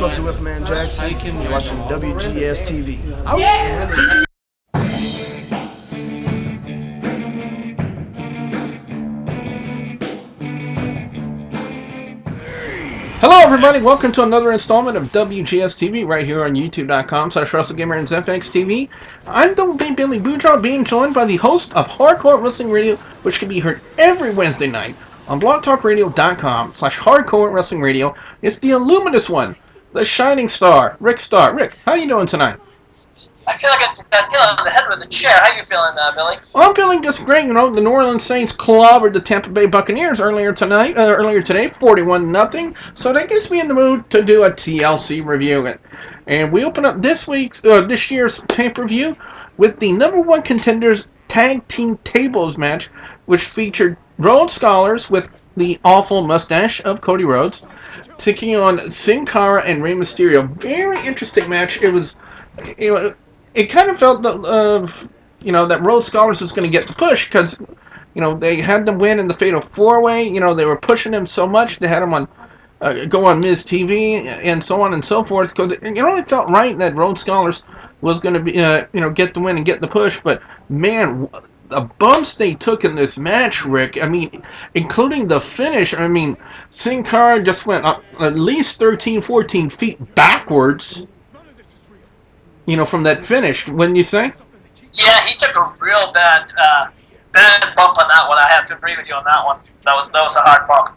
Fuck the Wolfman Jackson. You're watching WGS-TV. Hello everybody, welcome to another installment of WGS-TV right here on youtube.com/WrestleGamer and ZFXTV. I'm Double B Billy Boudreaux, being joined by the host of Hardcore Wrestling Radio, which can be heard every Wednesday night on blogtalkradio.com/Hardcore Wrestling Radio. It's the illuminous one, the Shining Star, Rick Starr. Rick, how you doing tonight? I feel like I'm feeling the head with the chair. How you feeling, Billy? Well, I'm feeling just great. You know, the New Orleans Saints clobbered the Tampa Bay Buccaneers earlier today, 41-0. So that gets me in the mood to do a TLC review. And we open up this year's pay-per-view with the #1 contenders tag team tables match, which featured Rhodes Scholars with the awful mustache of Cody Rhodes taking on Sin Cara and Rey Mysterio. Very interesting match. It was, it kind of felt that, that Rhodes Scholars was going to get the push because, they had them win in the Fatal 4-Way. They were pushing him so much. They had him on, go on Miz TV and so on and so forth. Because it only felt right that Rhodes Scholars was going to be, get the win and get the push. But, man, the bumps they took in this match, Rick, including the finish. Sin Cara just went up at least 13, 14 feet backwards. From that finish, wouldn't you say? Yeah, he took a real bad bump on that one. I have to agree with you on that one. That was a hard bump.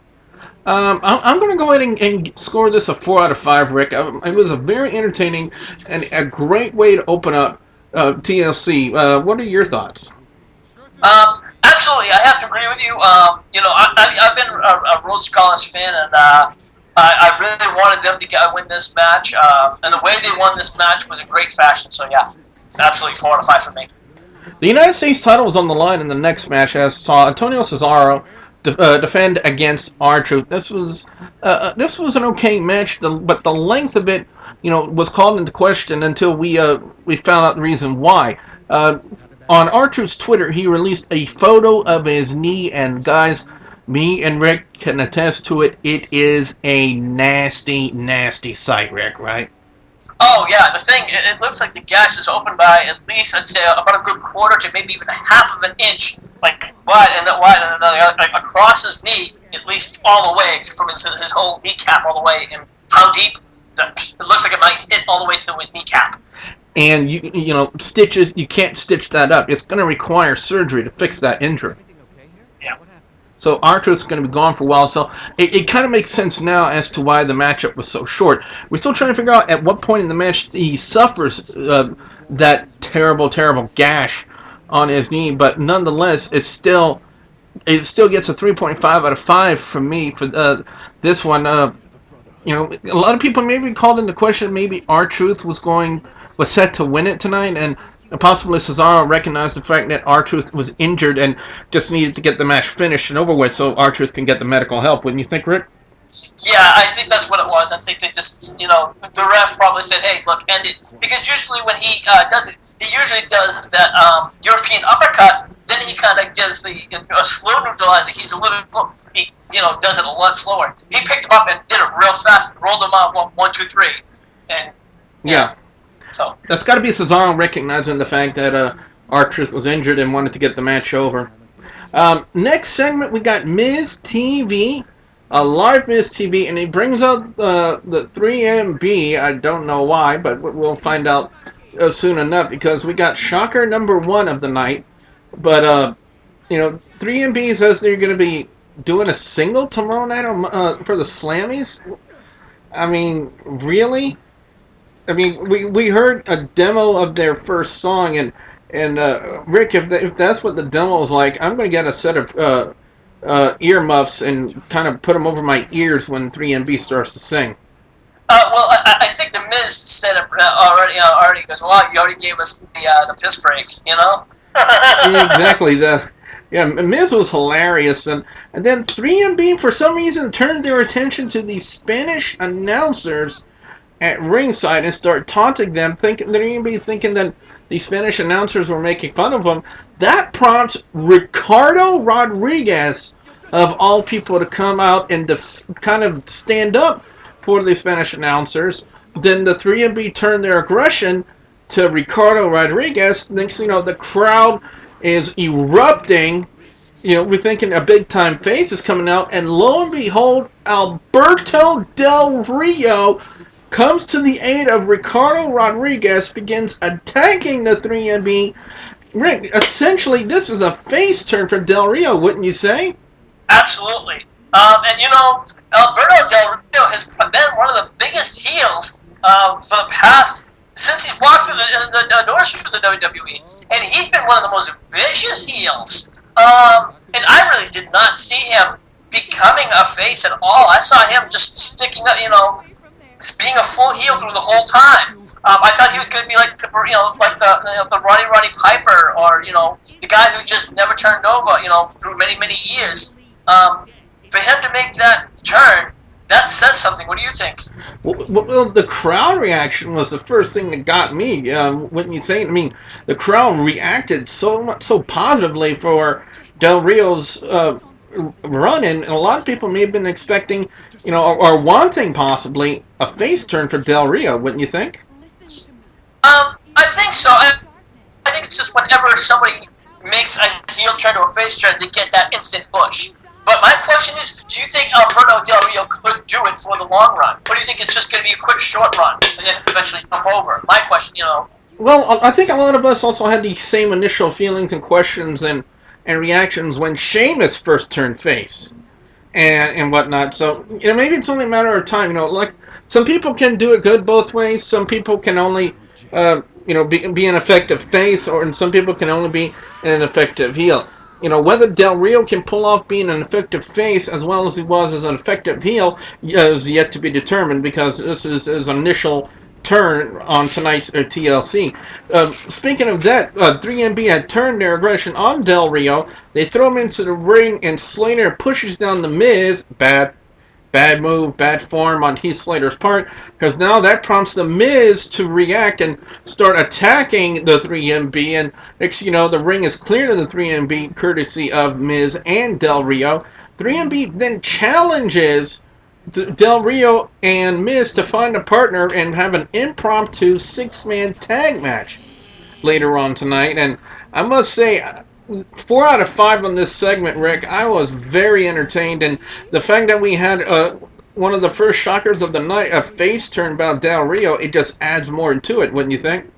I'm going to go ahead and score this a 4 out of 5, Rick. It was a very entertaining and a great way to open up TLC. What are your thoughts? Absolutely, I have to agree with you. I've been a Rhodes Scholars fan, and I really wanted them to win this match, and the way they won this match was a great fashion, so yeah, absolutely 4 out of 5 for me. The United States title was on the line in the next match as saw Antonio Cesaro defend against R-Truth. This was an okay match, but the length of it, was called into question until we found out the reason why. On R-Truth's Twitter, he released a photo of his knee, and guys, me and Rick can attest to it. It is a nasty, nasty sight, Rick, right? Oh, yeah. The thing, it looks like the gash is open by at least, I'd say, about a good quarter to maybe even a half of an inch, wide and across his knee, at least all the way, from his whole kneecap all the way. And how deep? It looks like it might hit all the way to his kneecap. And, stitches, you can't stitch that up. It's going to require surgery to fix that injury. Yeah. So R-Truth's going to be gone for a while, so it kind of makes sense now as to why the matchup was so short. We're still trying to figure out at what point in the match he suffers that terrible, terrible gash on his knee, but nonetheless, it still gets a 3.5 out of 5 from me for this one. A lot of people maybe called into question maybe R-Truth was set to win it tonight, and possibly Cesaro recognized the fact that R-Truth was injured and just needed to get the match finished and over with so R-Truth can get the medical help. Wouldn't you think, Rick? Yeah, I think that's what it was. I think they just, the ref probably said, hey, look, end it. Because usually when he does it, he usually does that European uppercut, then he kind of does the slow neutralizing. He's a little, he, does it a lot slower. He picked him up and did it real fast, rolled him out 1, 2, 3. And, yeah. So that's got to be Cesaro recognizing the fact that R-Truth was injured and wanted to get the match over. Next segment, we got Miz TV, a live Miz TV, and he brings out the 3MB. I don't know why, but we'll find out soon enough because we got Shocker #1 of the night. But 3MB says they're going to be doing a single tomorrow night for the Slammies. Really? We heard a demo of their first song, and Rick, if that's what the demo is like, I'm going to get a set of earmuffs and kind of put them over my ears when 3MB starts to sing. Well, I think the Miz said it already. Already goes, well, you already gave us the piss breaks, Yeah, exactly. Miz was hilarious, and then 3MB for some reason turned their attention to the Spanish announcers at ringside and start taunting them, thinking that the Spanish announcers were making fun of them. That prompts Ricardo Rodriguez, of all people, to come out and kind of stand up for the Spanish announcers. then the 3MB turned their aggression to Ricardo Rodriguez. Next thing you know, the crowd is erupting. We're thinking a big-time face is coming out, and lo and behold, Alberto Del Rio comes to the aid of Ricardo Rodriguez, begins attacking the 3MB. Rick, essentially, this is a face turn for Del Rio, wouldn't you say? Absolutely. And Alberto Del Rio has been one of the biggest heels for the past, since he's walked through the doors through the WWE, and he's been one of the most vicious heels. And I really did not see him becoming a face at all. I saw him just sticking up, being a full heel through the whole time. I thought he was going to be like the Roddy Piper, or the guy who just never turned over, through many years. For him to make that turn, that says something. What do you think? Well, the crowd reaction was the first thing that got me. Wouldn't you say? I mean, the crowd reacted so positively for Del Rio's run, and a lot of people may have been expecting, or wanting possibly a face turn for Del Rio. Wouldn't you think? I think so. I think it's just whenever somebody makes a heel turn to a face turn, they get that instant push. But my question is, do you think Alberto Del Rio could do it for the long run? Or do you think it's just going to be a quick short run and then eventually jump over? My question, Well, I think a lot of us also had the same initial feelings and questions and reactions when Sheamus first turned face and whatnot. So, maybe it's only a matter of time. Like, some people can do it good both ways. Some people can only, be an effective face, and some people can only be an effective heel. Whether Del Rio can pull off being an effective face as well as he was as an effective heel is yet to be determined, because this is his initial turn on tonight's TLC. Speaking of that, 3MB had turned their aggression on Del Rio. They throw him into the ring, and Slater pushes down the Miz. Bad move, bad form on Heath Slater's part, because now that prompts the Miz to react and start attacking the 3MB, and next the ring is clear to the 3MB courtesy of Miz and Del Rio. 3MB then challenges Del Rio and Miz to find a partner and have an impromptu 6-man tag match later on tonight, and I must say, 4 out of 5 on this segment, Rick. I was very entertained, and the fact that we had one of the first shockers of the night, a face turn about Del Rio, it just adds more to it, wouldn't you think?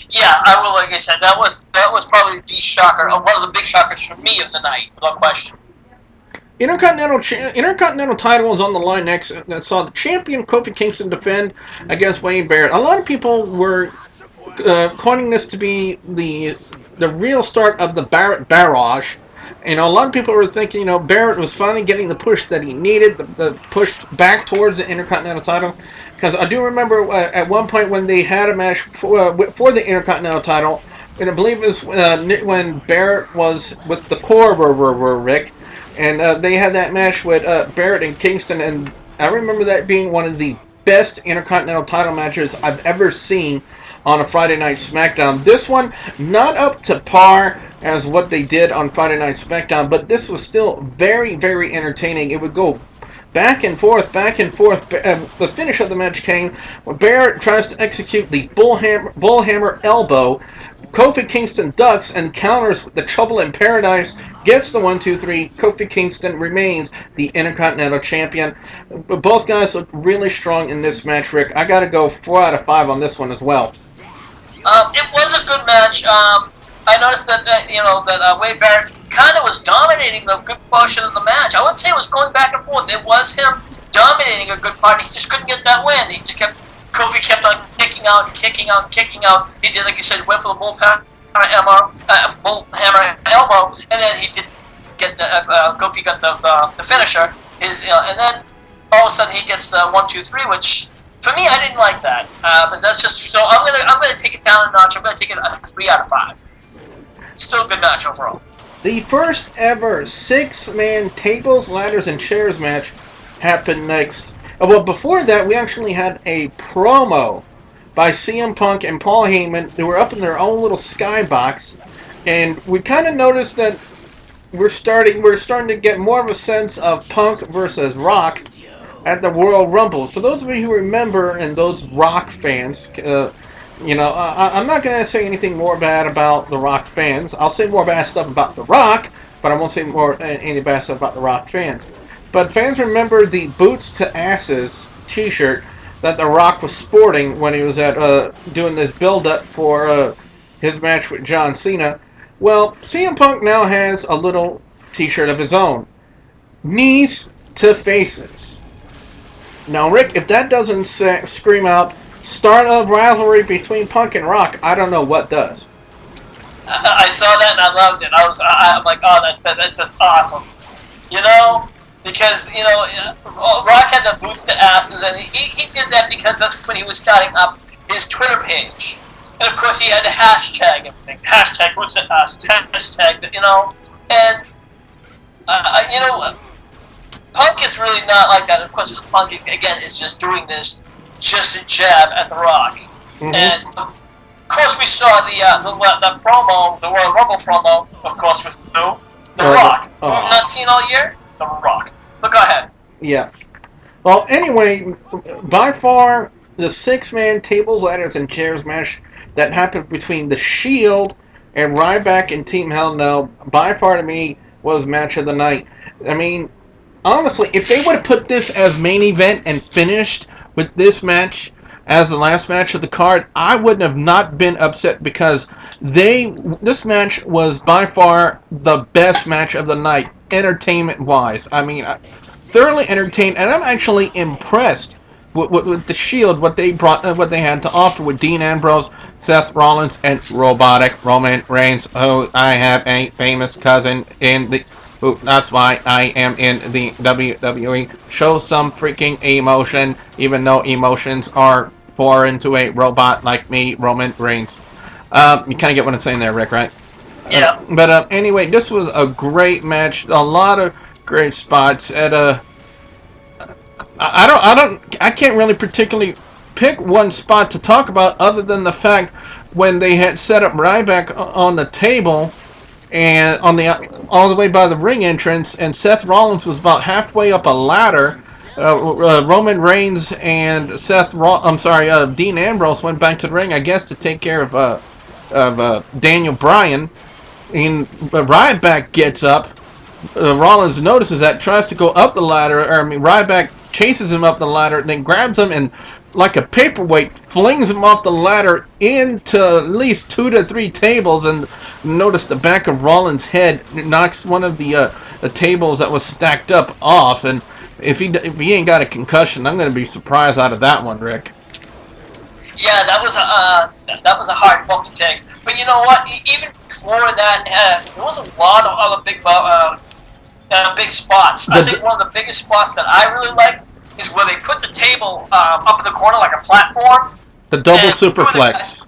Yeah, I will. Like I said, that was probably the shocker, one of the big shockers for me of the night, without question. Intercontinental title was on the line next. That saw the champion Kofi Kingston defend against Wade Barrett. A lot of people were coining this to be the real start of the Barrett barrage. A lot of people were thinking, Barrett was finally getting the push that he needed, the push back towards the Intercontinental title. Because I do remember at one point when they had a match for the Intercontinental title, and I believe it was when Barrett was with the Core, Rick, and they had that match with Barrett and Kingston, and I remember that being one of the best Intercontinental title matches I've ever seen on a Friday Night SmackDown. This one, not up to par as what they did on Friday Night SmackDown, but this was still very, very entertaining. It would go back and forth. The finish of the match came when Barrett tries to execute the bullhammer elbow. Kofi Kingston ducks and counters with the Trouble in Paradise, gets the 1-2-3. Kofi Kingston remains the Intercontinental Champion. Both guys look really strong in this match, Rick. I gotta go 4 out of 5 on this one as well. It was a good match. I noticed that Wade Barrett kind of was dominating the good portion of the match. I wouldn't say it was going back and forth. It was him dominating a good part, and he just couldn't get that win. Kofi kept on kicking out. He did, like you said, went for the bullhammer elbow, and then he did get Kofi got the finisher. And then all of a sudden he gets the 1-2-3, which for me I didn't like that. But that's just so I'm gonna take it down a notch. I'm gonna take it a 3 out of 5. Still a good match overall. The first ever 6-man tables, ladders, and chairs match happened next. Well, before that, we actually had a promo by CM Punk and Paul Heyman. They were up in their own little skybox, and we kind of noticed that we're starting to get more of a sense of Punk versus Rock at the Royal Rumble. For those of you who remember, and those Rock fans, I'm not going to say anything more bad about the Rock fans. I'll say more bad stuff about the Rock, but I won't say any bad stuff about the Rock fans. But fans remember the Boots to Asses t-shirt that the Rock was sporting when he was at doing this build-up for his match with John Cena. Well, CM Punk now has a little t-shirt of his own. Knees to Faces. Now, Rick, if that doesn't scream out start of rivalry between Punk and Rock, I don't know what does. I saw that and I loved it. I'm like, oh, that's just awesome. Because, Rock had the Boots to Asses, and he did that because that's when he was starting up his Twitter page. And, of course, he had to hashtag everything. Hashtag Boots to Asses. Hashtag, And, Punk is really not like that. Of course, Punk, again, is just doing this just a jab at The Rock. Mm-hmm. And, of course, we saw the promo, the Royal Rumble promo, of course, with who? The Rock. Who we've not seen all year? The Rock. But go ahead. Yeah. Well, anyway, by far, the 6-man tables, ladders, and chairs match that happened between The Shield and Ryback and Team Hell No, by far to me, was match of the night. I mean, honestly, if they would have put this as main event and finished with this match as the last match of the card, I wouldn't have not been upset because this match was by far the best match of the night, entertainment-wise. I mean, thoroughly entertained, and I'm actually impressed with the Shield, what they had to offer with Dean Ambrose, Seth Rollins, and robotic Roman Reigns. Oh, I have a famous cousin in the... that's why I am in the WWE. Show some freaking emotion, even though emotions are foreign to a robot like me, Roman Reigns. You kind of get what I'm saying there, Rick, right? Yeah. But anyway, this was a great match. A lot of great spots. I can't really particularly pick one spot to talk about other than the fact when they had set up Ryback on the table and all the way by the ring entrance, and Seth Rollins was about halfway up a ladder. Roman Reigns and Dean Ambrose went back to the ring, I guess, to take care of Daniel Bryan. And Ryback gets up. Rollins notices that, tries to go up the ladder. Ryback chases him up the ladder, and then grabs him and, like a paperweight, flings him off the ladder into at least 2 to 3 tables. And notice the back of Rollins' head knocks one of the tables that was stacked up off. And if he ain't got a concussion, I'm going to be surprised out of that one, Rick. Yeah, that was a hard bump to take. But you know what? Even before that, there was a lot of other big spots. I think one of the biggest spots that I really liked is where they put the table up in the corner like a platform. The double superplex.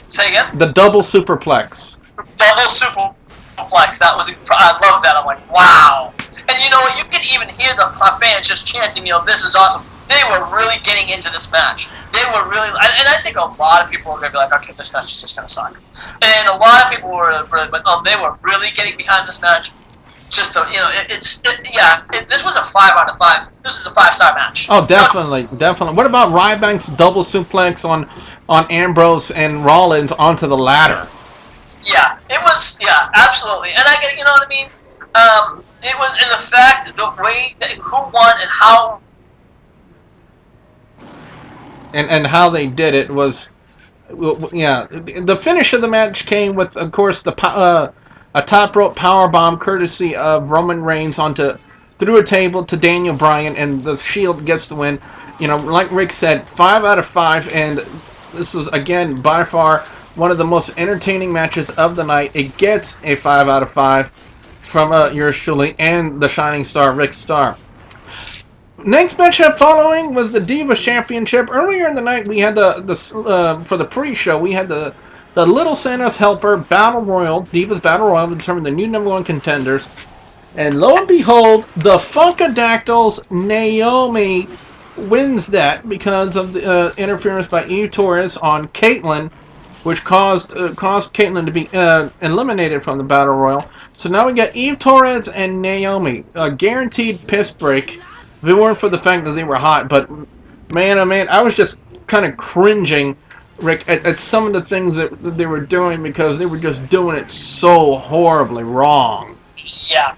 Say again? The double superplex. Double superplex. I love that. I'm like, wow. And you know what? You could even hear the fans just chanting, this is awesome. They were really getting into this match. They were really, and I think a lot of people were going to be like, okay, this match is just going to suck. And a lot of people were really, but they were really getting behind this match. Just, this was a 5 out of 5. This is a 5-star match. Oh, definitely. What about Ryback's double suplex on Ambrose and Rollins onto the ladder? Yeah, it was, absolutely. And I get, you know what I mean? It was in the fact, the way that who won and how. And how they did it was, the finish of the match came with, of course, a top rope powerbomb courtesy of Roman Reigns through a table to Daniel Bryan, and the Shield gets the win. Like Rick said, 5 out of 5, and this was, again, by far one of the most entertaining matches of the night. It gets a 5 out of 5 from yours truly and the Shining Star Rick Starr. Next matchup following was the Divas Championship. Earlier in the night, we had for the pre-show, we had the Little Santa's Helper Battle Royal, Divas Battle Royal, to determine the new #1 contenders. And lo and behold, the Funkadactyls, Naomi, wins that because of the interference by Eve Torres on Caitlyn, which caused Caitlyn to be eliminated from the Battle Royal. So now we got Eve Torres and Naomi, a guaranteed piss break it weren't for the fact that they were hot. But man, oh man, I was just kind of cringing, Rick, at some of the things that they were doing because they were just doing it so horribly wrong. Yeah.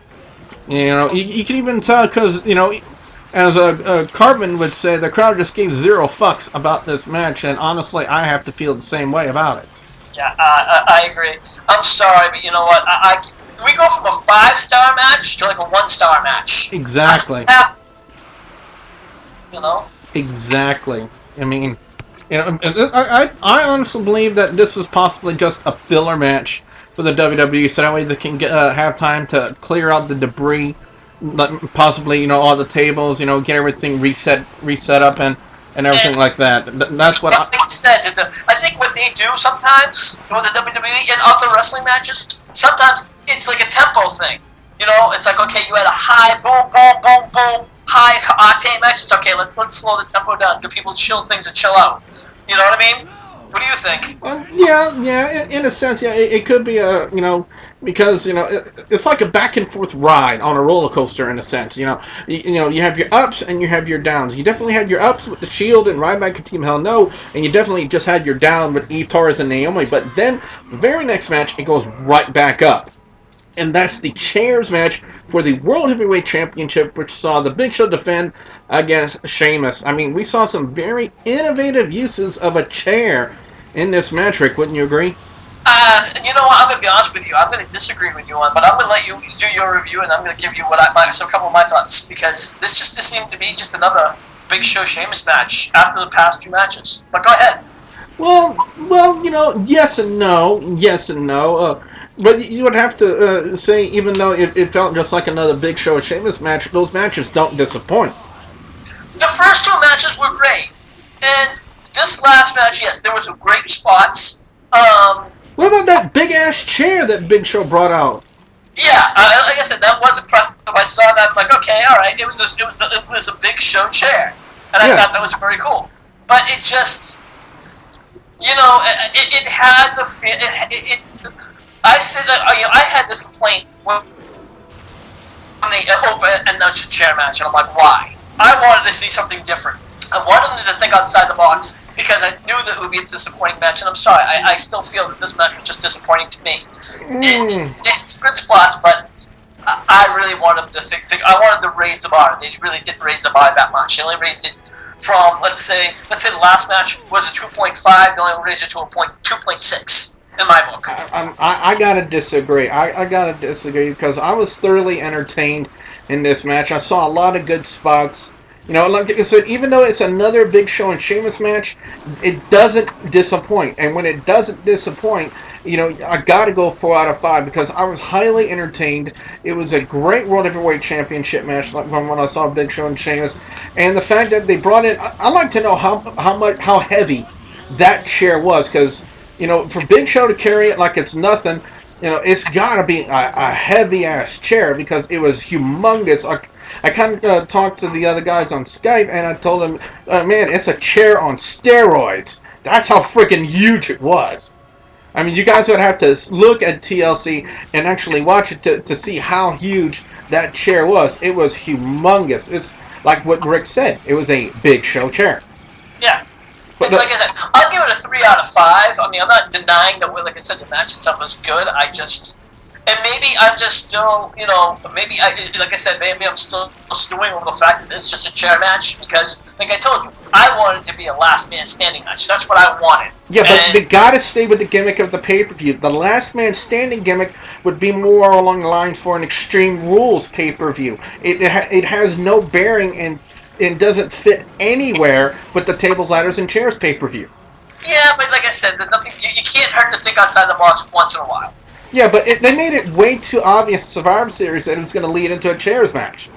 You know, you can even tell because, you know, as Cartman would say, the crowd just gave zero fucks about this match, and honestly, I have to feel the same way about it. Yeah, I agree. I'm sorry, but you know what? We go from a 5-star match to like a 1-star match. Exactly. You know? Exactly. I mean, you know, I honestly believe that this was possibly just a filler match for the WWE, so that way they can have time to clear out the debris, possibly, you know, all the tables, you know, get everything reset up and everything like that. That's what like I said. I think what they do sometimes with the WWE in other wrestling matches, sometimes it's like a tempo thing. You know, it's like, okay, you had a high boom, boom, boom, boom, high octane match. It's okay. Let's slow the tempo down, give people chill things to chill out. You know what I mean? What do you think? Yeah. In a sense, yeah, it could be a, you know, because, you know, it's like a back and forth ride on a roller coaster in a sense. You know, you have your ups and you have your downs. You definitely had your ups with the Shield and Ryback and Team Hell No, and you definitely just had your down with Eve Torres and Naomi. But then the very next match, it goes right back up, and that's the chairs match for the World Heavyweight Championship, which saw the Big Show defend against Sheamus. I mean, we saw some very innovative uses of a chair in this match, Rick. Wouldn't you agree? You know what? I'm gonna be honest with you. I'm gonna disagree with you on, but I'm gonna let you do your review, and I'm gonna give you a couple of my thoughts, because this seemed to be just another Big Show Sheamus match after the past few matches. But go ahead. Well, you know, yes and no. But you would have to say, even though it felt just like another Big Show Sheamus match, those matches don't disappoint. The first 2 matches were great, and this last match, yes, there were some great spots. What about that big ass chair that Big Show brought out? Yeah, like I said, that was impressive. I saw that, like, okay, all right, it was a Big Show chair, and I thought that was very cool. But it just, you know, it had the feel. I said that, you know, I had this complaint when they announced a chair match, and I'm like, why? I wanted to see something different. I wanted them to think outside the box, because I knew that it would be a disappointing match, and I'm sorry, I still feel that this match was just disappointing to me. It's good spots, but I really wanted them to think. I wanted to raise the bar. They really didn't raise the bar that much. They only raised it from, let's say the last match was a 2.5. They only raised it to a 2.6 in my book. I gotta disagree. I gotta disagree, because I was thoroughly entertained in this match. I saw a lot of good spots. You know, like I said, even though it's another Big Show and Sheamus match, it doesn't disappoint. And when it doesn't disappoint, you know, I got to go 4 out of 5, because I was highly entertained. It was a great World Heavyweight Championship match from when I saw Big Show and Sheamus. And the fact that they brought in, I'd like to know how heavy that chair was, because, you know, for Big Show to carry it like it's nothing, you know, it's got to be a heavy-ass chair, because it was humongous. I kind of talked to the other guys on Skype, and I told them, man, it's a chair on steroids. That's how freaking huge it was. I mean, you guys would have to look at TLC and actually watch it to see how huge that chair was. It was humongous. It's like what Rick said. It was a Big Show chair. Yeah. But like I said, I'll give it a 3 out of 5. I mean, I'm not denying that, like I said, the match itself was good. And maybe I'm just still, you know, maybe I'm still stewing over the fact that it's just a chair match, because, like I told you, I wanted it to be a last man standing match. That's what I wanted. Yeah, but they gotta stay with the gimmick of the pay-per-view. The last man standing gimmick would be more along the lines for an Extreme Rules pay-per-view. It has no bearing and doesn't fit anywhere with the tables, ladders, and chairs pay-per-view. Yeah, but like I said, there's nothing. You can't hurt to think outside the box once in a while. Yeah, but they made it way too obvious in Survivor Series that it was going to lead into a chairs match.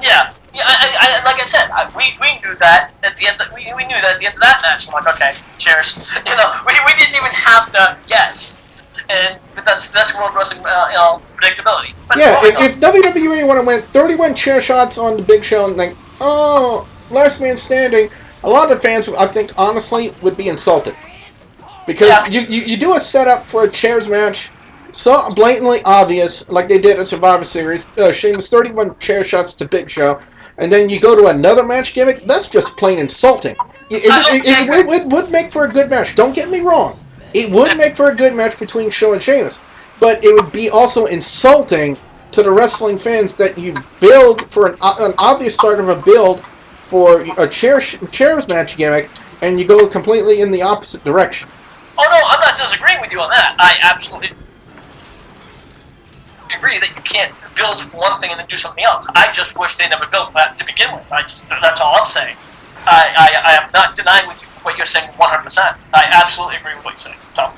Yeah. I like I said, we knew that at the end. We knew that at the end of that match. I'm like, okay, chairs. You know, we didn't even have to guess, and that's World Wrestling, predictability. But yeah, if WWE would have went 31 chair shots on the Big Show and think, oh, last man standing, a lot of the fans, I think, honestly, would be insulted, because you do a setup for a chairs match. So blatantly obvious, like they did in Survivor Series. Sheamus 31 chair shots to Big Show. and then you go to another match gimmick, that's just plain insulting. It would make for a good match. Don't get me wrong. It would make for a good match between Show and Sheamus. But it would be also insulting to the wrestling fans that you build for an obvious start of a build for a chairs match gimmick, and you go completely in the opposite direction. Oh no, I'm not disagreeing with you on that. I absolutely agree that you can't build for one thing and then do something else. I just wish they never built that to begin with. That's all I'm saying. I am not denying with you what you're saying 100%. I absolutely agree with what you're saying. So,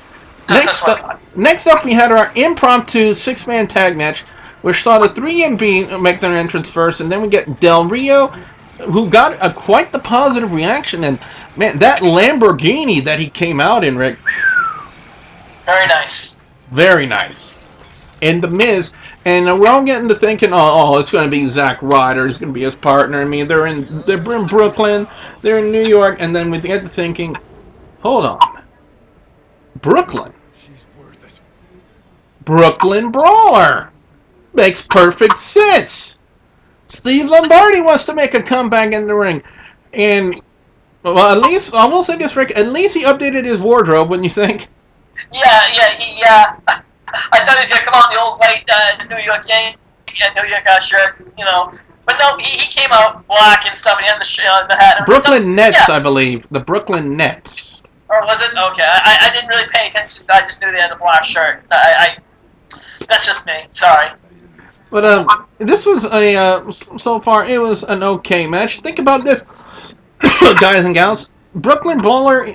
next up, we had our impromptu six-man tag match, which saw the 3MB make their entrance first, and then we get Del Rio, who got quite the positive reaction, and man, that Lamborghini that he came out in, Rick. Very nice. Very nice. And The Miz, and we're all getting to thinking, oh, it's going to be Zack Ryder, it's going to be his partner. I mean, they're in Brooklyn, they're in New York, and then we get to thinking, hold on, Brooklyn. She's worth it. Brooklyn Brawler. Makes perfect sense. Steve Lombardi wants to make a comeback in the ring. And, well, at least, I will say this, Rick, at least he updated his wardrobe, wouldn't you think? Yeah, I thought he was going to come out in the old white New York New York shirt, you know. But no, he came out black and stuff, and he had the hat. Brooklyn Nets, yeah. I believe. The Brooklyn Nets. Or was it? Okay, I didn't really pay attention. I just knew they had a black shirt. That's just me. Sorry. But this was so far it was an okay match. Think about this, guys and gals. Brooklyn Brawler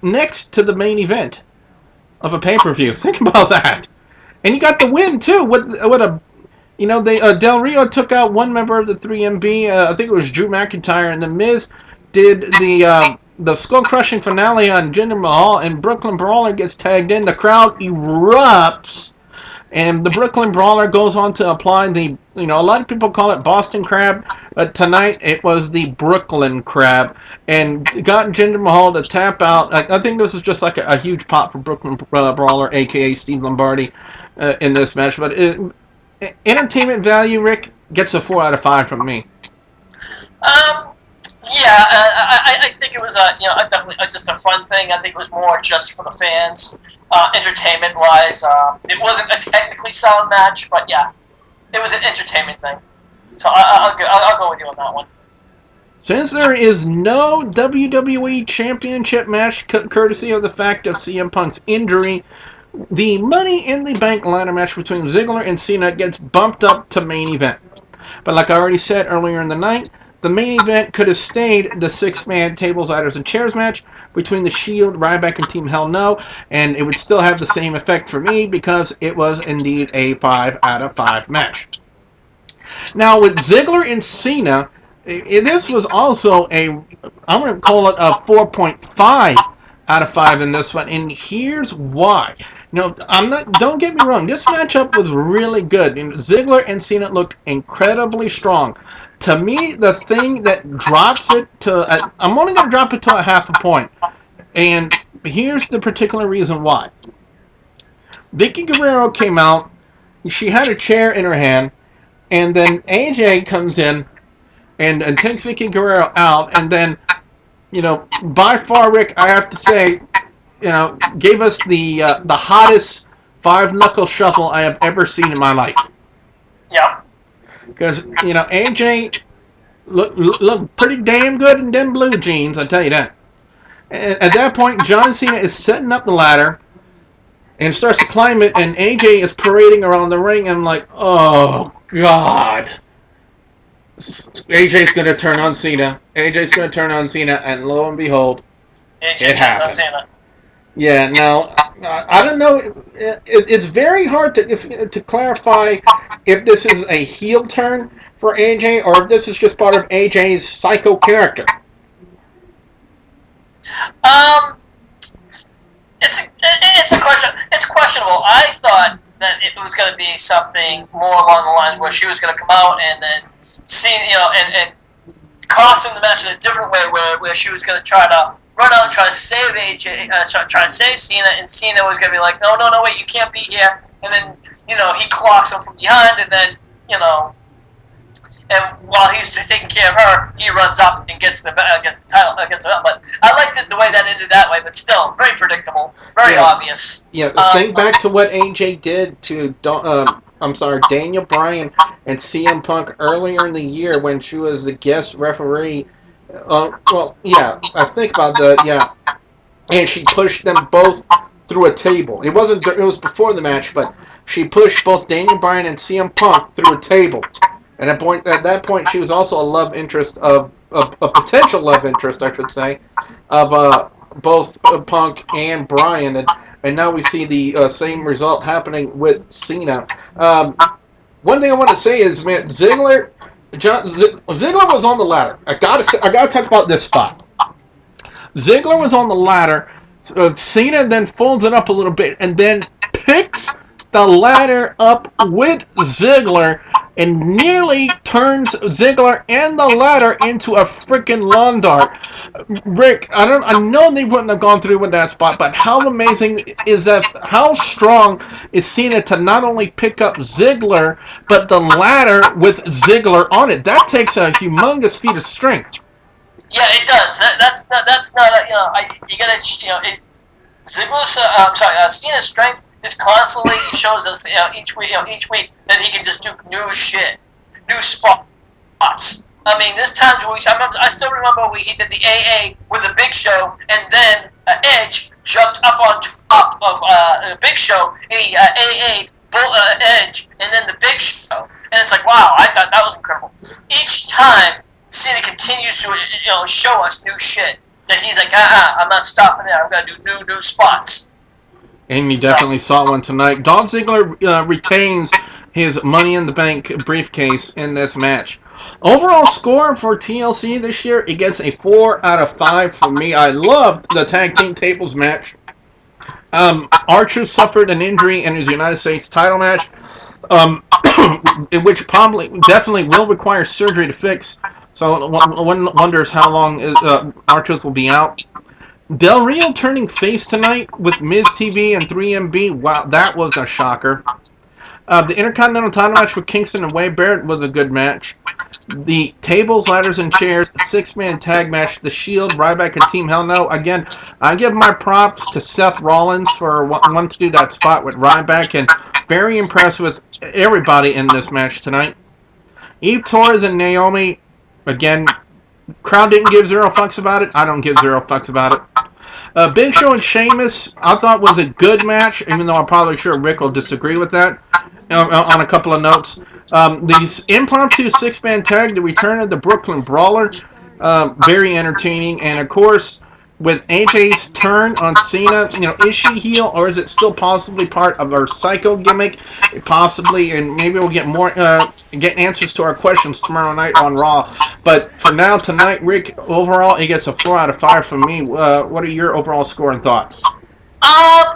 next to the main event of a pay-per-view. Think about that. And he got the win too. Del Rio took out one member of the 3MB. I think it was Drew McIntyre, and The Miz did the skull-crushing finale on Jinder Mahal, and Brooklyn Brawler gets tagged in. The crowd erupts, and the Brooklyn Brawler goes on to apply the, a lot of people call it Boston Crab, but tonight it was the Brooklyn Crab, and got Jinder Mahal to tap out. I think this is just like a huge pop for Brooklyn Brawler, a.k.a. Steve Lombardi, in this match. But entertainment value, Rick, gets a 4 out of 5 from me. Yeah, I think it was definitely just a fun thing. I think it was more just for the fans, entertainment-wise. It wasn't a technically sound match, but yeah, it was an entertainment thing. So I'll go with you on that one. Since there is no WWE Championship match, courtesy of the fact of CM Punk's injury, the Money in the Bank ladder match between Ziggler and Cena gets bumped up to main event. But like I already said earlier in the night, the main event could have stayed the six-man tables, ladders, and chairs match between The Shield, Ryback, and Team Hell No, and it would still have the same effect for me because it was indeed a 5 out of 5 match. Now, with Ziggler and Cena, this was also I'm going to call it a 4.5 out of 5 in this one, and here's why. Don't get me wrong, this matchup was really good. Ziggler and Cena looked incredibly strong. To me, the thing that drops it to, I'm only going to drop it to a half a point. And here's the particular reason why. Vicky Guerrero came out, she had a chair in her hand, and then AJ comes in and takes Vicky Guerrero out, and then, by far, Rick, I have to say, gave us the hottest 5-knuckle shuffle I have ever seen in my life. Yeah. Because, AJ looked pretty damn good in them blue jeans, I tell you that. And at that point, John Cena is setting up the ladder and starts to climb it, and AJ is parading around the ring, and I'm like, oh, God. AJ's going to turn on Cena. AJ's going to turn on Cena, and lo and behold, it happened. Yeah, now, I don't know. It's very hard to clarify if this is a heel turn for AJ or if this is just part of AJ's psycho character. It's a question. It's questionable. I thought that it was going to be something more along the lines where she was going to come out and then see, and costume the match in a different way, where she was going to try to run out and try to save AJ, try to save Cena, and Cena was going to be like, no, wait, you can't be here. And then, he clocks him from behind, and then, and while he's taking care of her, he runs up and gets the title, gets the belt. But I liked it the way that ended that way, but still very predictable, very obvious. Yeah, think back to what AJ did to Daniel Bryan and CM Punk earlier in the year when she was the guest referee. I think about that. Yeah, and she pushed them both through a table. It was before the match, but she pushed both Daniel Bryan and CM Punk through a table. And at that point, she was also a love interest of a potential love interest, I should say, of both Punk and Bryan. And now we see the same result happening with Cena. One thing I want to say is, man, Ziggler was on the ladder. I gotta talk about this spot. Ziggler was on the ladder. Cena then folds it up a little bit and then picks the ladder up with Ziggler and nearly turns Ziggler and the ladder into a freaking lawn dart. Rick, I know they wouldn't have gone through with that spot, but how amazing is that? How strong is Cena to not only pick up Ziggler, but the ladder with Ziggler on it? That takes a humongous feat of strength. Yeah, it does. That's not a, you gotta, Ziggler's, Cena's strength is constantly, he shows us, each week that he can just do new shit, new spots. I mean, there's times where I still remember when he did the AA with the Big Show, and then Edge jumped up on top of the Big Show, and he AA'd Edge, and then the Big Show, and it's like, wow, I thought that was incredible. Each time, Cena continues to, show us new shit. That he's like, I'm not stopping there. I've got to do new spots. And you definitely saw one tonight. Dolph Ziggler retains his Money in the Bank briefcase in this match. Overall score for TLC this year, it gets a 4 out of 5 for me. I loved the tag team tables match. R-Truth suffered an injury in his United States title match, which definitely will require surgery to fix. So one wonders how long R-Truth will be out. Del Rio turning face tonight with Miz TV and 3MB. Wow, that was a shocker. The Intercontinental title match with Kingston and Wade Barrett was a good match. The tables, ladders, and chairs 6-man tag match, The Shield, Ryback, and Team Hell No. Again, I give my props to Seth Rollins for wanting to do that spot with Ryback, and very impressed with everybody in this match tonight. Eve Torres and Naomi. Again, crowd didn't give 0 fucks about it. I don't give 0 fucks about it. Big Show and Sheamus, I thought was a good match, even though I'm probably sure Rick will disagree with that on a couple of notes. These impromptu 6-man tag, the return of the Brooklyn Brawler, very entertaining. And, of course, with AJ's turn on Cena, is she heel or is it still possibly part of her psycho gimmick? Possibly, and maybe we'll get more get answers to our questions tomorrow night on Raw. But for now, tonight, Rick, overall, it gets a 4 out of 5 from me. What are your overall score and thoughts? I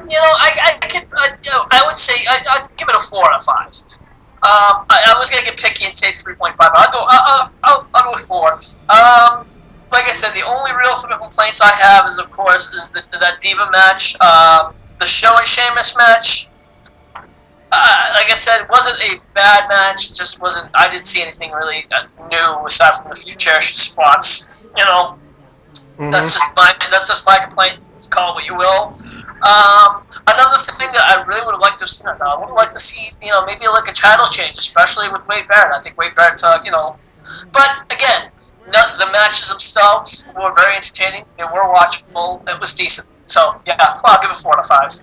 would say I'd give it a 4 out of 5. I was gonna get picky and say 3.5. I'll go with 4. Like I said, the only real complaints I have is, of course, that Diva match, the Show and Sheamus match. Like I said, it wasn't a bad match. It just wasn't. I didn't see anything really new aside from a few cherished spots. That's just my complaint. Call it what you will. Another thing that I really would have liked to have seen, I would have liked to see, maybe like a title change, especially with Wade Barrett. I think Wade Barrett's, but again. The matches themselves were very entertaining. They were watchable. It was decent. So, yeah, I'll give it 4 out of 5.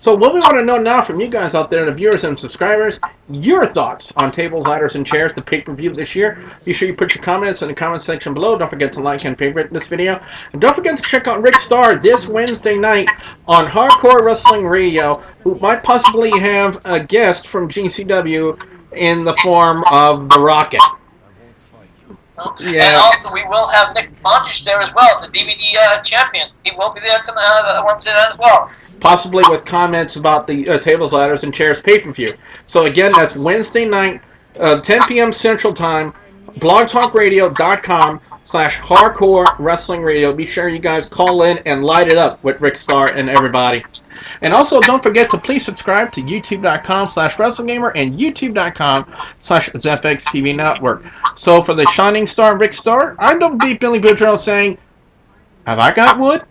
So what we want to know now from you guys out there, the viewers and subscribers, your thoughts on tables, ladders, and chairs, the pay-per-view this year. Be sure you put your comments in the comment section below. Don't forget to like and favorite this video. And don't forget to check out Rick Starr this Wednesday night on Hardcore Wrestling Radio, who might possibly have a guest from GCW in the form of The Rocket. Yeah. And also, we will have Nick Bondage there as well, the DVD champion. He will be there tonight, Wednesday night as well. Possibly with comments about the tables, ladders, and chairs pay-per-view. So again, that's Wednesday night, 10 p.m. Central Time, blogtalkradio.com/hardcore wrestling radio. Be sure you guys call in and light it up with Rick Starr and everybody. And also, don't forget to please subscribe to youtube.com/WrestlingGamer and youtube.com/ZFXTV Network. So for the Shining Star Rick Starr, I'm Double D Billy Boudreaux saying, have I got wood?